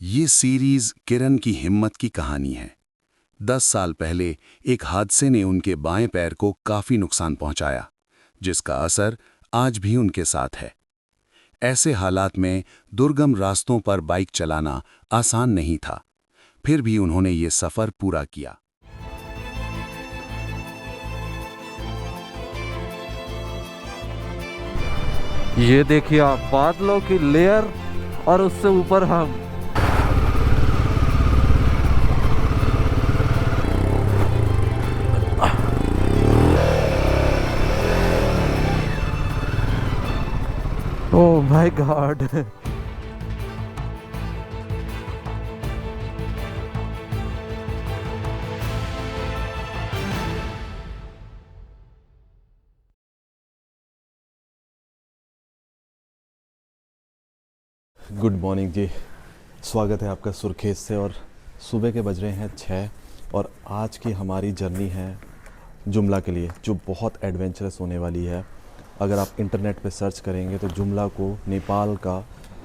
ये सीरीज किरण की हिम्मत की कहानी है। 10 साल पहले एक हादसे ने उनके बाएं पैर को काफी नुकसान पहुंचाया, जिसका असर आज भी उनके साथ है। ऐसे हालात में दुर्गम रास्तों पर बाइक चलाना आसान नहीं था, फिर भी उन्होंने ये सफर पूरा किया। ये देखिए आप, बादलों की लेयर और उससे ऊपर हम। Oh my god. Good morning जी, स्वागत है आपका सुर्खेत से। और सुबह के बज रहे हैं 6 और आज की हमारी जर्नी है जुमला के लिए, जो बहुत एडवेंचरस होने वाली है। अगर आप इंटरनेट पे सर्च करेंगे तो जुमला को नेपाल का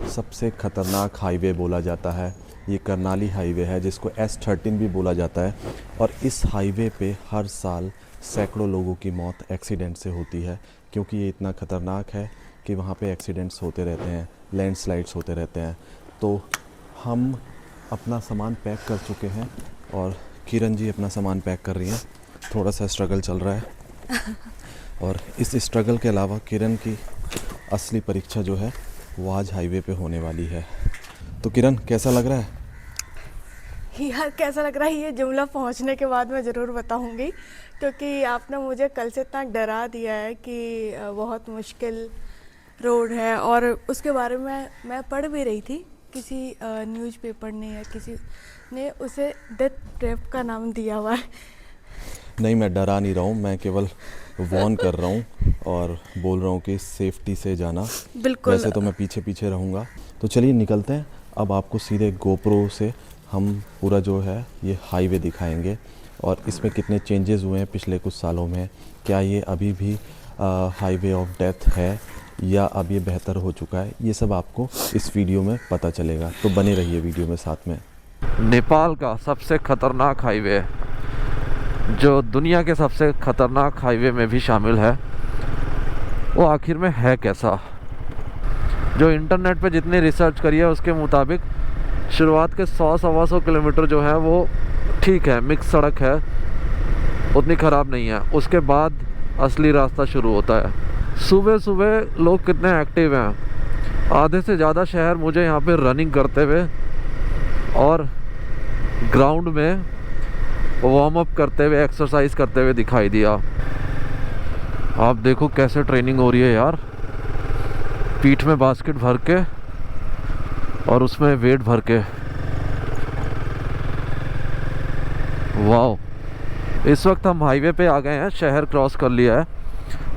सबसे ख़तरनाक हाईवे बोला जाता है। ये करनाली हाईवे है, जिसको S13 भी बोला जाता है। और इस हाईवे पे हर साल सैकड़ों लोगों की मौत एक्सीडेंट से होती है, क्योंकि ये इतना ख़तरनाक है कि वहाँ पे एक्सीडेंट्स होते रहते हैं, लैंडस्लाइड्स होते रहते हैं। तो हम अपना सामान पैक कर चुके हैं और किरण जी अपना सामान पैक कर रही हैं। थोड़ा सा स्ट्रगल चल रहा है और इस स्ट्रगल के अलावा किरण की असली परीक्षा जो है वो आज हाईवे पे होने वाली है। तो किरण, कैसा लग रहा है? यार कैसा लग रहा है ये जुमला पहुंचने के बाद मैं ज़रूर बताऊंगी, क्योंकि आपने मुझे कल से इतना डरा दिया है कि बहुत मुश्किल रोड है। और उसके बारे में मैं पढ़ भी रही थी, किसी न्यूज़पेपर ने या किसी ने उसे डेथ ट्रैप का नाम दिया हुआ है। नहीं, मैं डरा नहीं रहा हूँ, मैं केवल वॉर्न कर रहा हूँ और बोल रहा हूँ कि सेफ्टी से जाना। बिल्कुल। वैसे तो मैं पीछे पीछे रहूँगा। तो चलिए निकलते हैं। अब आपको सीधे गोप्रो से हम पूरा जो है ये हाईवे दिखाएंगे और इसमें कितने चेंजेस हुए हैं पिछले कुछ सालों में। क्या ये अभी भी हाईवे ऑफ डेथ है या अब ये बेहतर हो चुका है, ये सब आपको इस वीडियो में पता चलेगा। तो बने रहिए वीडियो में साथ में। नेपाल का सबसे खतरनाक हाईवे, जो दुनिया के सबसे खतरनाक हाईवे में भी शामिल है, वो आखिर में है कैसा। जो इंटरनेट पे जितनी रिसर्च करी है उसके मुताबिक शुरुआत के 100-125 किलोमीटर जो है वो ठीक है, मिक्स सड़क है, उतनी ख़राब नहीं है। उसके बाद असली रास्ता शुरू होता है। सुबह सुबह लोग कितने एक्टिव हैं। आधे से ज़्यादा शहर मुझे यहाँ पे रनिंग करते हुए और ग्राउंड में वार्म अप करते हुए, एक्सरसाइज करते हुए दिखाई दिया। आप देखो कैसे ट्रेनिंग हो रही है यार, पीठ में बास्केट भर के और उसमें वेट भर के। वाह। इस वक्त हम हाईवे पे आ गए हैं, शहर क्रॉस कर लिया है।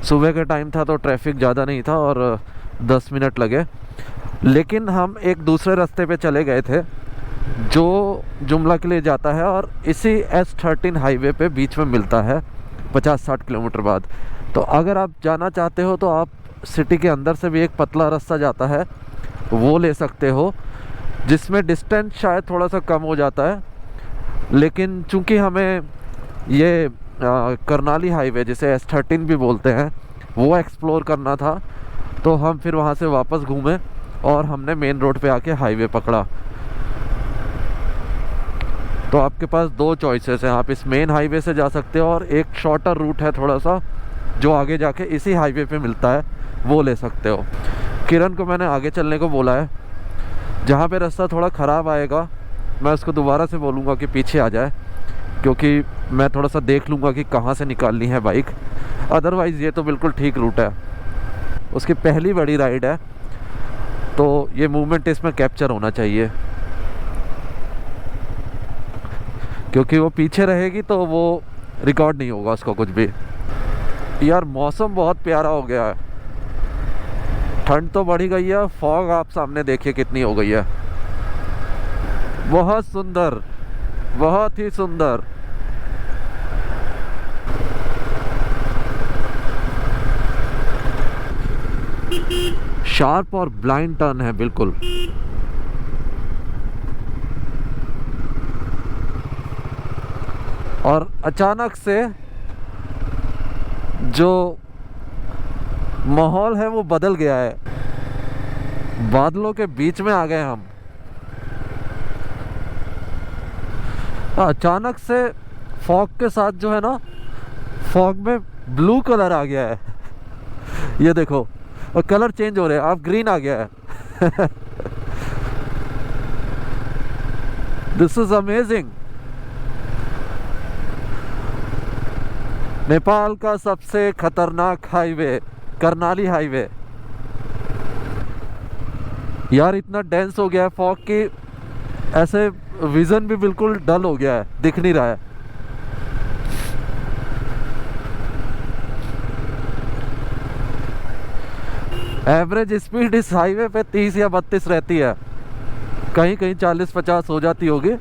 सुबह का टाइम था तो ट्रैफिक ज़्यादा नहीं था और 10 मिनट लगे। लेकिन हम एक दूसरे रास्ते पे चले गए थे जो जुमला के लिए जाता है और इसी S13 हाईवे पे बीच में मिलता है 50-60 किलोमीटर बाद। तो अगर आप जाना चाहते हो तो आप सिटी के अंदर से भी एक पतला रास्ता जाता है, वो ले सकते हो, जिसमें डिस्टेंस शायद थोड़ा सा कम हो जाता है। लेकिन चूंकि हमें ये करनाली हाईवे, जिसे S13 भी बोलते हैं, वो एक्सप्लोर करना था, तो हम फिर वहाँ से वापस घूमे और हमने मेन रोड पे आके हाईवे पकड़ा। तो आपके पास दो चॉइसेस हैं, आप इस मेन हाईवे से जा सकते हो और एक शॉर्टर रूट है थोड़ा सा, जो आगे जाके इसी हाईवे पे मिलता है, वो ले सकते हो। किरण को मैंने आगे चलने को बोला है। जहाँ पे रास्ता थोड़ा ख़राब आएगा मैं उसको दोबारा से बोलूँगा कि पीछे आ जाए, क्योंकि मैं थोड़ा सा देख लूँगा कि कहाँ से निकालनी है बाइक। अदरवाइज़ ये तो बिल्कुल ठीक रूट है। उसकी पहली बड़ी राइड है तो ये मूवमेंट इसमें कैप्चर होना चाहिए, क्योंकि वो पीछे रहेगी तो वो रिकॉर्ड नहीं होगा उसको कुछ भी। यार मौसम बहुत प्यारा हो गया है, ठंड तो बढ़ी गई है, फॉग आप सामने देखिए कितनी हो गई है। बहुत सुंदर, बहुत ही सुंदर। शार्प और ब्लाइंड टर्न है बिल्कुल। और अचानक से जो माहौल है वो बदल गया है। बादलों के बीच में आ गए हम। अचानक से फॉग के साथ जो है ना, फॉग में ब्लू कलर आ गया है। ये देखो, और कलर चेंज हो रहे हैं, अब ग्रीन आ गया है। This is amazing. नेपाल का सबसे खतरनाक हाईवे कर्णाली हाईवे। यार इतना डेंस हो गया है फॉग की, ऐसे विजन भी बिल्कुल डल हो गया है, दिख नहीं रहा है। एवरेज स्पीड इस हाईवे पे 30 या 32 रहती है, कहीं कहीं 40-50 हो जाती होगी,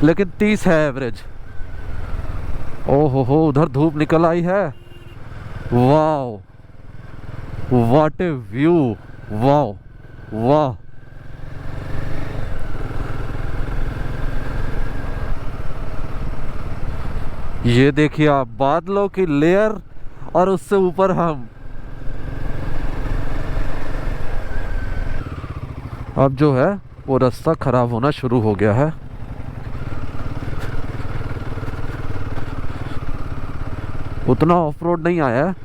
लेकिन 30 है एवरेज। ओहो हो, उधर धूप निकल आई है। Wow, what A view, wow वाह। ये देखिए आप, बादलों की लेयर और उससे ऊपर हम। अब जो है वो रास्ता खराब होना शुरू हो गया है। उतना ऑफ रोड नहीं आया है,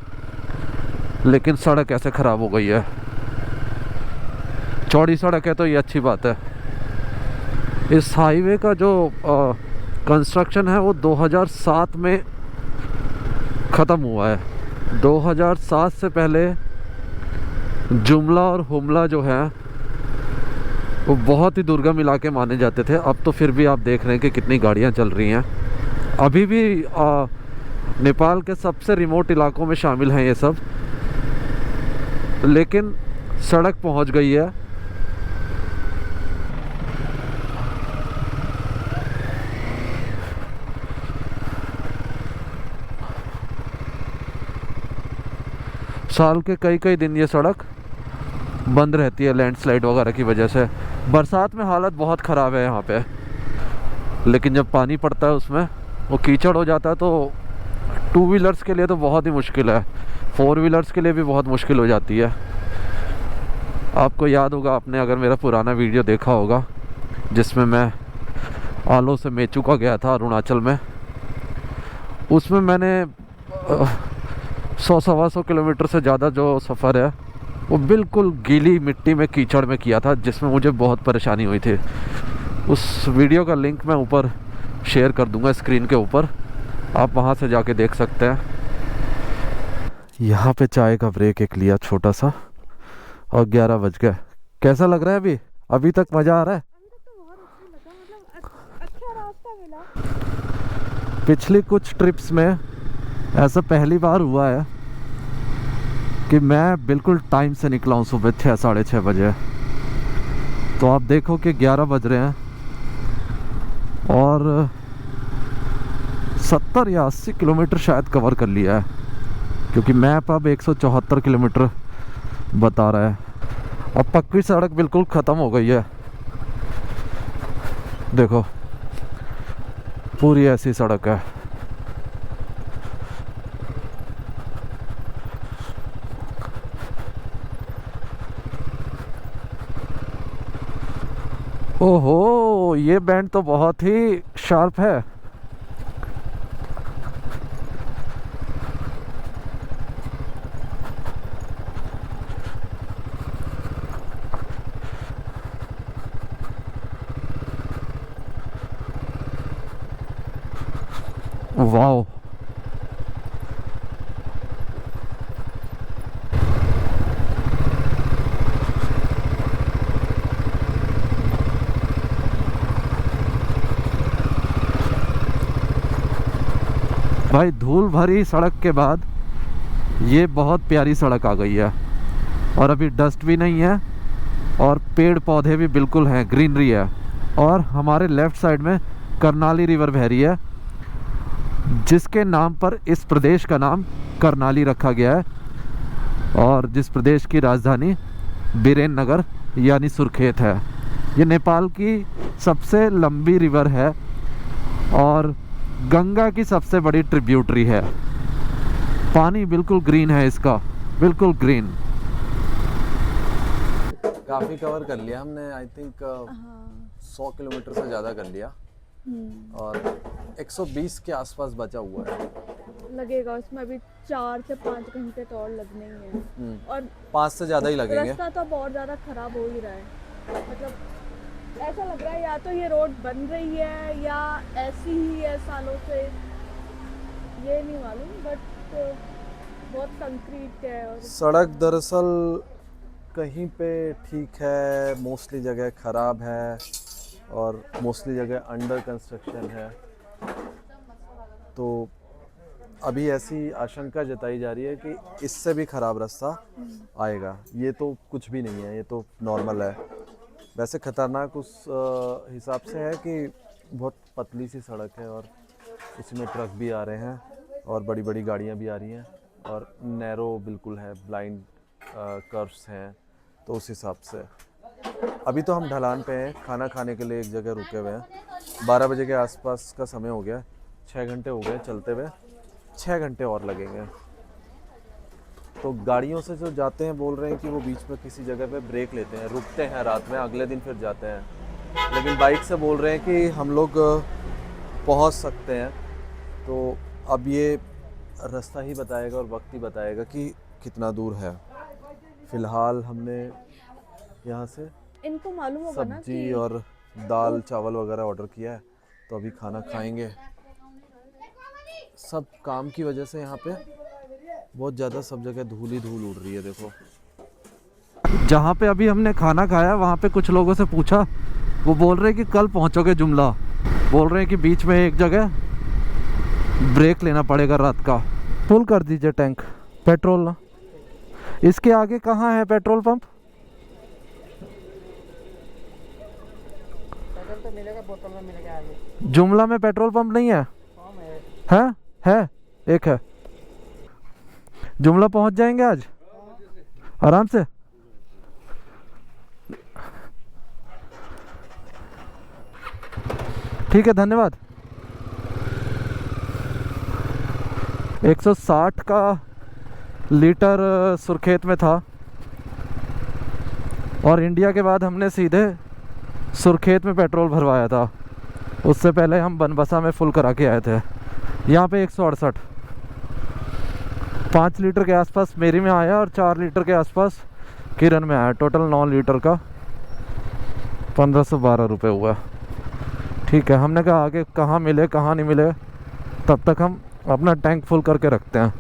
लेकिन सड़क ऐसे खराब हो गई है। चौड़ी सड़क है तो ये अच्छी बात है। इस हाईवे का जो कंस्ट्रक्शन है वो 2007 में ख़त्म हुआ है। 2007 से पहले जुमला और हुमला जो है वो बहुत ही दुर्गम इलाके माने जाते थे। अब तो फिर भी आप देख रहे हैं कि कितनी गाड़ियां चल रही हैं। अभी भी नेपाल के सबसे रिमोट इलाकों में शामिल हैं ये सब, लेकिन सड़क पहुंच गई है। साल के कई कई दिन ये सड़क बंद रहती है लैंडस्लाइड वगैरह की वजह से। बरसात में हालत बहुत ख़राब है यहाँ पे, लेकिन जब पानी पड़ता है उसमें वो कीचड़ हो जाता है, तो टू व्हीलर्स के लिए तो बहुत ही मुश्किल है, फोर व्हीलर्स के लिए भी बहुत मुश्किल हो जाती है। आपको याद होगा, आपने अगर मेरा पुराना वीडियो देखा होगा जिसमें मैं आलो से मेचुका गया था अरुणाचल में, उसमें मैंने 100-125 किलोमीटर से ज़्यादा जो सफ़र है वो बिल्कुल गीली मिट्टी में कीचड़ में किया था, जिसमें मुझे बहुत परेशानी हुई थी। उस वीडियो का लिंक मैं ऊपर शेयर कर दूंगा स्क्रीन के ऊपर, आप वहाँ से जाके देख सकते हैं। यहाँ पे चाय का ब्रेक एक लिया छोटा सा, और 11 बज गए। कैसा लग रहा है अभी? अभी तक मज़ा आ रहा है? पिछली कुछ ट्रिप्स में ऐसा पहली बार हुआ है कि मैं बिल्कुल टाइम से निकला हूँ, सुबह 6-6:30 बजे। तो आप देखो कि 11 बज रहे हैं और 70 या 80 किलोमीटर शायद कवर कर लिया है, क्योंकि मैप अब 174 किलोमीटर बता रहा है। अब पक्की सड़क बिल्कुल ख़त्म हो गई है, देखो पूरी ऐसी सड़क है। ओहो, ये बैंड तो बहुत ही शार्प है। वाओ, भाई धूल भरी सड़क के बाद ये बहुत प्यारी सड़क आ गई है, और अभी डस्ट भी नहीं है, और पेड़ पौधे भी बिल्कुल हैं, ग्रीनरी है। और हमारे लेफ़्ट साइड में कर्णाली रिवर बह रही है, जिसके नाम पर इस प्रदेश का नाम कर्णाली रखा गया है, और जिस प्रदेश की राजधानी बीरेन नगर यानी सुरखेत है। ये नेपाल की सबसे लंबी रिवर है, और गंगा की सबसे बड़ी ट्रिब्यूटरी है। पानी बिल्कुल ग्रीन है इसका, बिल्कुल ग्रीन। काफ़ी कवर कर लिया हमने, आई थिंक 100 किलोमीटर से ज़्यादा कर लिया और 120 के आसपास बचा हुआ है। लगेगा उसमें अभी 4 से 5 घंटे तो और लगने ही हैं और 5 से ज़्यादा ही लगेंगे। रास्ता तो बहुत ज़्यादा ख़राब हो ही रहा है, मतलब ऐसा लग रहा है या तो ये रोड बन रही है या ऐसी ही है सालों से, ये नहीं मालूम, बट बहुत कंक्रीट है। और सड़क दरअसल कहीं पे ठीक है, मोस्टली जगह ख़राब है और मोस्टली जगह अंडर कंस्ट्रक्शन है। तो अभी ऐसी आशंका जताई जा रही है कि इससे भी ख़राब रास्ता आएगा। ये तो कुछ भी नहीं है, ये तो नॉर्मल है। वैसे ख़तरनाक उस हिसाब से है कि बहुत पतली सी सड़क है और उसमें ट्रक भी आ रहे हैं और बड़ी बड़ी गाड़ियाँ भी आ रही हैं और नैरो बिल्कुल है, ब्लाइंड कर्व्स हैं, तो उस हिसाब से। अभी तो हम ढलान पे हैं, खाना खाने के लिए एक जगह रुके हुए हैं। 12 बजे के आसपास का समय हो गया, 6 घंटे हो गए चलते हुए, 6 घंटे और लगेंगे। तो गाड़ियों से जो जाते हैं बोल रहे हैं कि वो बीच में किसी जगह पे ब्रेक लेते हैं, रुकते हैं रात में, अगले दिन फिर जाते हैं। लेकिन बाइक से बोल रहे हैं कि हम लोग पहुंच सकते हैं। तो अब ये रास्ता ही बताएगा और वक्त ही बताएगा कि कितना दूर है। फ़िलहाल हमने यहाँ से इनको मालूम होगा ना सब्जी कि और दाल चावल वगैरह ऑर्डर किया है, तो अभी खाना खाएंगे। सब काम की वजह से यहाँ पे बहुत ज़्यादा सब जगह धूल ही धूल उड़ रही है। देखो, जहाँ पे अभी हमने खाना खाया वहाँ पे कुछ लोगों से पूछा, वो बोल रहे हैं कि कल पहुँचोगे जुमला। बोल रहे हैं कि बीच में एक जगह ब्रेक लेना पड़ेगा रात का। फुल कर दीजिए टैंक पेट्रोल ना। इसके आगे कहाँ है पेट्रोल पंप? पेट्रोल तो मिलेगा, बोतल में मिलेगा आगे। जुमला में पेट्रोल पंप नहीं है? है एक है। जुमला पहुंच जाएंगे आज आराम से। ठीक है, धन्यवाद। 160 का लीटर सुरखेत में था और इंडिया के बाद हमने सीधे सुरखेत में पेट्रोल भरवाया था। उससे पहले हम बनबसा में फुल करा के आए थे। यहाँ पे 168, 5 लीटर के आसपास मेरी में आया और 4 लीटर के आसपास किरण में आया। टोटल 9 लीटर का 1512 रुपये हुआ। ठीक है, हमने कहा आगे कहाँ मिले कहाँ नहीं मिले, तब तक हम अपना टैंक फुल करके रखते हैं,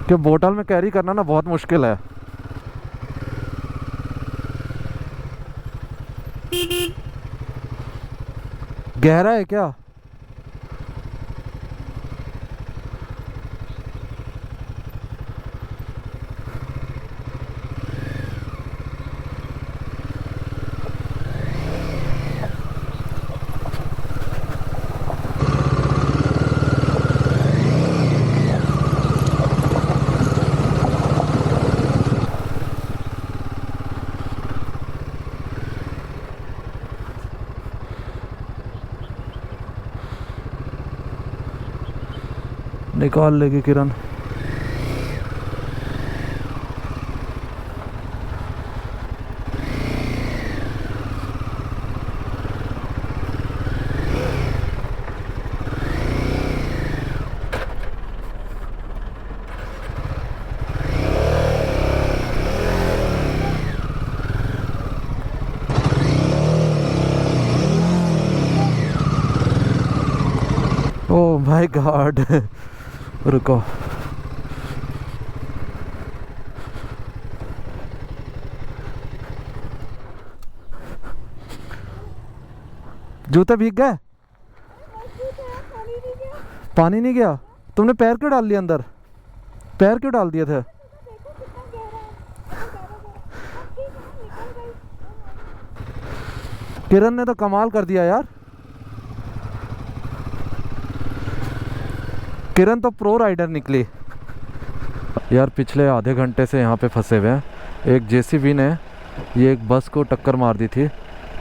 कि बोतल में कैरी करना ना बहुत मुश्किल है। गहरा है क्या? निकाल लेगी किरण। ओह माय गॉड, रुको। जूते भीग गए? पानी नहीं गया? तुमने पैर क्यों डाल लिया अंदर? पैर क्यों डाल दिए थे? किरण ने तो कमाल कर दिया यार। किरण तो प्रो राइडर निकली यार। पिछले आधे घंटे से यहाँ पे फंसे हुए हैं। एक जेसीबी ने ये एक बस को टक्कर मार दी थी,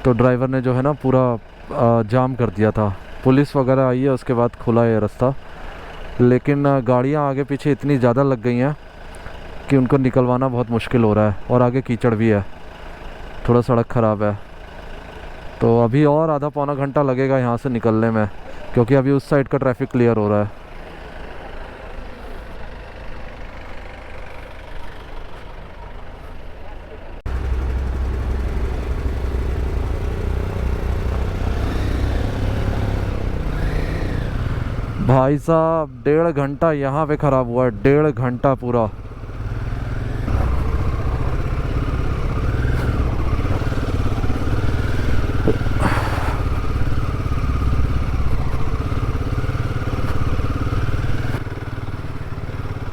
तो ड्राइवर ने जो है ना पूरा जाम कर दिया था पुलिस वगैरह आई है उसके बाद खुला है रास्ता, लेकिन गाड़ियाँ आगे पीछे इतनी ज़्यादा लग गई हैं कि उनको निकलवाना बहुत मुश्किल हो रहा है। और आगे कीचड़ भी है, थोड़ा सड़क ख़राब है, तो अभी और आधा पौना घंटा लगेगा यहाँ से निकलने में, क्योंकि अभी उस साइड का ट्रैफिक क्लियर हो रहा है। भाई साहब 1.5 घंटा यहाँ पे ख़राब हुआ है, 1.5 घंटा पूरा।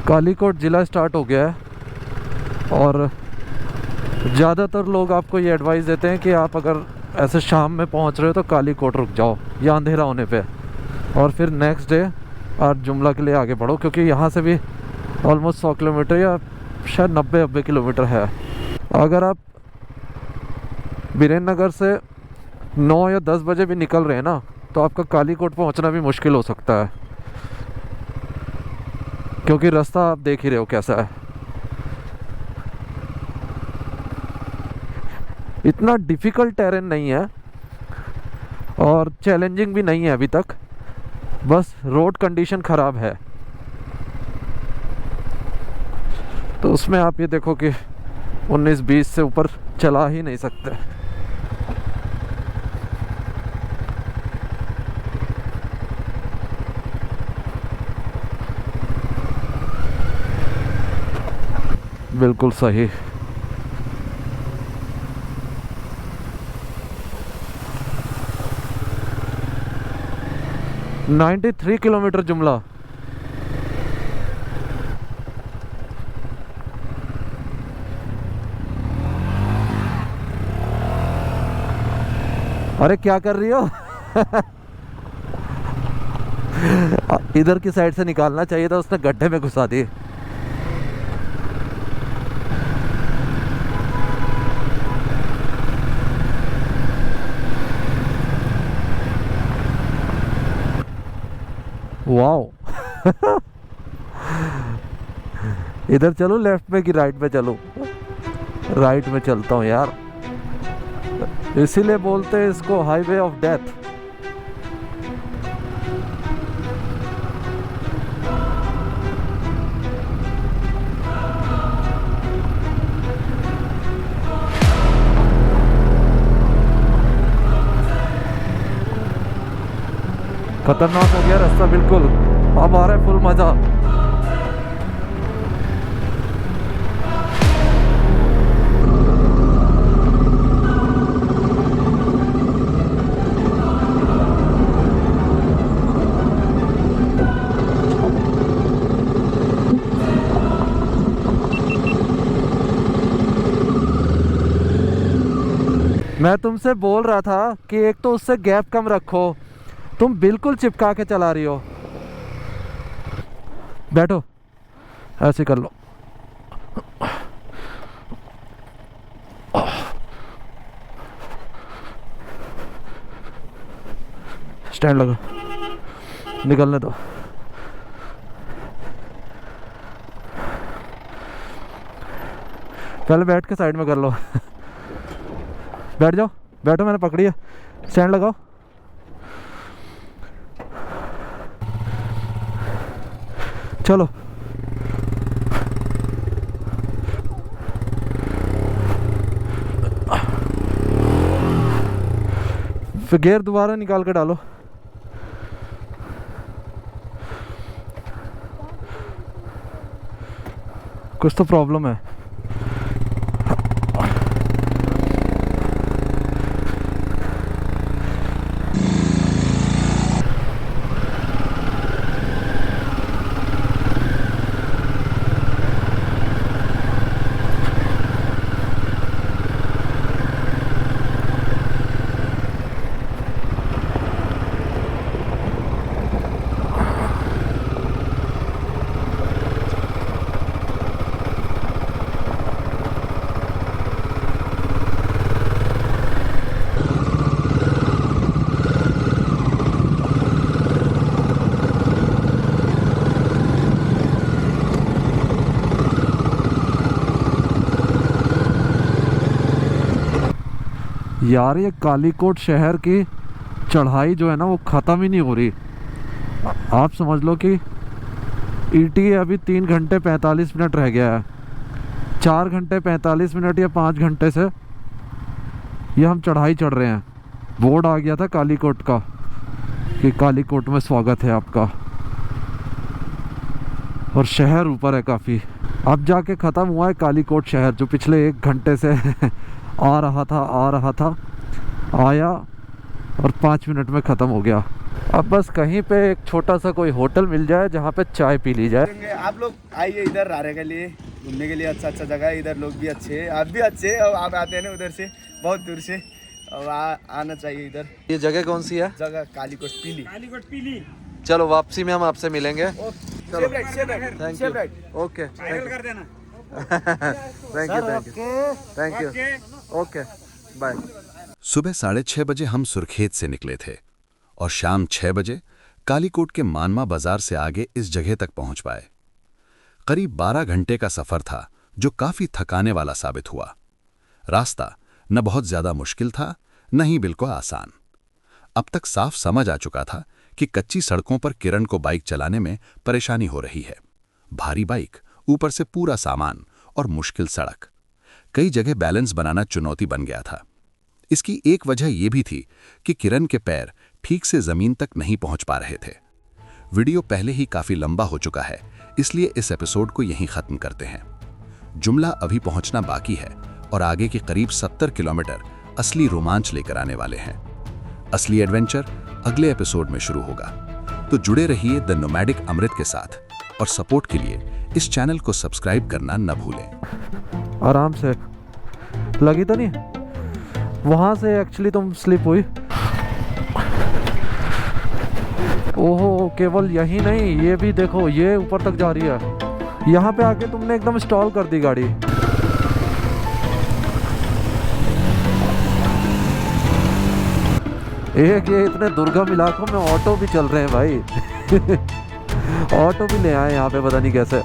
कालीकोट ज़िला स्टार्ट हो गया है और ज़्यादातर लोग आपको ये एडवाइस देते हैं कि आप अगर ऐसे शाम में पहुंच रहे हो तो कालीकोट रुक जाओ या अंधेरा होने पे, और फिर नेक्स्ट डे आप जुमला के लिए आगे बढ़ो, क्योंकि यहाँ से भी ऑलमोस्ट 100 किलोमीटर या शायद 90 किलोमीटर है। अगर आप वीरेंद्र नगर से 9 या 10 बजे भी निकल रहे हैं ना, तो आपका कालीकोट पहुँचना भी मुश्किल हो सकता है, क्योंकि रास्ता आप देख ही रहे हो कैसा है। इतना डिफ़िकल्ट टेरेन नहीं है और चैलेंजिंग भी नहीं है अभी तक, बस रोड कंडीशन ख़राब है। तो उसमें आप ये देखो कि 19-20 से ऊपर चला ही नहीं सकते। बिल्कुल सही। । 93 किलोमीटर जुमला। अरे क्या कर रही हो? इधर की साइड से निकालना चाहिए था, उसने गड्ढे में घुसा दी। वाओ। इधर चलो लेफ्ट में कि राइट में चलो? राइट में चलता हूँ यार, इसीलिए बोलते हैं इसको हाईवे ऑफ डेथ। खतरनाक हो गया रास्ता बिल्कुल, अब आ रहा है फुल मजा। मैं तुमसे बोल रहा था कि एक तो उससे गैप कम रखो, तुम बिल्कुल चिपका के चला रही हो। बैठो, ऐसे कर लो। स्टैंड लगा, निकलने दो। पहले बैठ के साइड में कर लो। बैठ जाओ, बैठो, मैंने पकड़ी है। स्टैंड लगाओ। चलो, फिर गियर दोबारा निकाल के डालो। कुछ तो प्रॉब्लम है। यार ये कालीकोट शहर की चढ़ाई जो है ना वो ख़त्म ही नहीं हो रही। आप समझ लो कि ईटी अभी 3 घंटे 45 मिनट रह गया है। 4 घंटे 45 मिनट या 5 घंटे से ये हम चढ़ाई चढ़ रहे हैं। बोर्ड आ गया था कालीकोट का कि कालीकोट में स्वागत है आपका, और शहर ऊपर है काफ़ी। अब जाके ख़त्म हुआ है कालीकोट शहर, जो पिछले 1 घंटे से आ रहा था, आया और 5 मिनट में ख़त्म हो गया। अब बस कहीं पे एक छोटा सा कोई होटल मिल जाए जहाँ पे चाय पी ली जाए। आप लोग आइए इधर रहने के लिए, घूमने के लिए अच्छा जगह है। इधर लोग भी अच्छे हैं, आप भी अच्छे हैं। और आप आते हैं ना उधर से, बहुत दूर से, और आना चाहिए इधर। ये जगह कौन सी है? जगह कालीकोट पीली। चलो वापसी में हम आपसे मिलेंगे। चलो thank you. Okay thank you okay bye. सुबह 6:30 बजे हम सुरखेत से निकले थे और शाम 6 बजे कालीकोट के मानवा बाजार से आगे इस जगह तक पहुंच पाए। करीब 12 घंटे का सफर था, जो काफी थकाने वाला साबित हुआ। रास्ता न बहुत ज्यादा मुश्किल था, न ही बिल्कुल आसान। अब तक साफ समझ आ चुका था कि कच्ची सड़कों पर किरण को बाइक चलाने में परेशानी हो रही है। भारी बाइक, ऊपर से पूरा सामान और मुश्किल सड़क, कई जगह बैलेंस बनाना चुनौती बन गया था। इसकी एक वजह यह भी थी कि किरण के पैर ठीक से जमीन तक नहीं पहुंच पा रहे थे। वीडियो पहले ही काफी लंबा हो चुका है, इसलिए इस एपिसोड को यहीं खत्म करते हैं। जुमला अभी पहुंचना बाकी है और आगे के करीब 70 किलोमीटर असली रोमांच लेकर आने वाले हैं। असली एडवेंचर अगले एपिसोड में शुरू होगा, तो जुड़े रहिए द नोमैडिक अमृत के साथ, और सपोर्ट के लिए इस चैनल को सब्सक्राइब करना न भूलें। आराम से, लगी तो नहीं? वहां से एक्चुअली तुम स्लिप हुई। ओहो, केवल यही नहीं, ये भी देखो, ये ऊपर तक जा रही है। यहाँ पे आके तुमने एकदम स्टॉल कर दी गाड़ी। एक ये इतने दुर्गम इलाकों में ऑटो भी चल रहे हैं भाई। ऑटो भी ले आए यहाँ पे, पता नहीं कैसे।